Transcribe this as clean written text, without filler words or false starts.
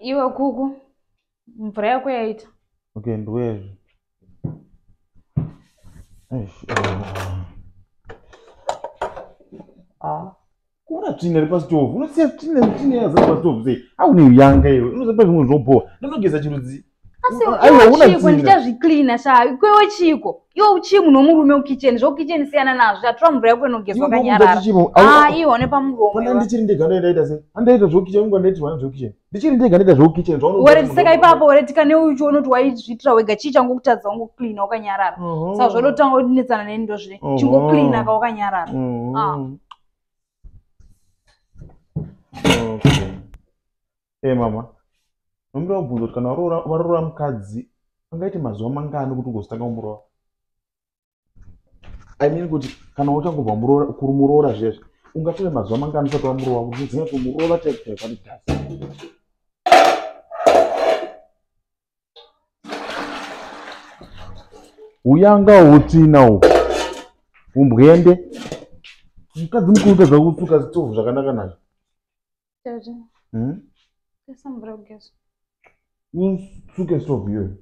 Iwe kuku. Mvura yako yaita. Okay, ndwezvo. Kuna tsvina iri pasitovu. Unosiya tsvina yazara pasitovu sei? Aune uyanga iwe. Unozopa zvimwe zvoboha. Ndinogeza chirudzi. Asi chiko ndichazviklina sha. Kwewe chiko. Iwe uchimu nomurume ukitchen. Zvokitchen siyana nazvo. Atora mvura yako inogezwa kanyarara. Ione pamuromo. Kana ndichiri ndega ndaita sei? Andaita zvokitchen unga ndaita zvokitchen. Ndichiri ndega ndaita zvokitchen. Wari saka ipapo waretika neuchi unoti waizvitira wega chicha ngokutadza ungoklina wakanyarara. Saka zvodotanga udinetsana neni ndozvine. Chingoklina ka wakanyarara. Okay. Mama. Nombe wabvunza kuti kana warora mukadzi angaite mazuva mangani kuti ugozotanga kumuroora? I mean kuti kana uchangobva kumuroora zvezvo ungatora mazuva mangani usati wamuroora kuti udzinge kumuroora type pati gasi? Uyanga hutinawo umbwende mukadzi mukuru utadza kusuka zitovu zvakanaka nazvo. Pesa mvura kugeza. Usuke stove iyoyo.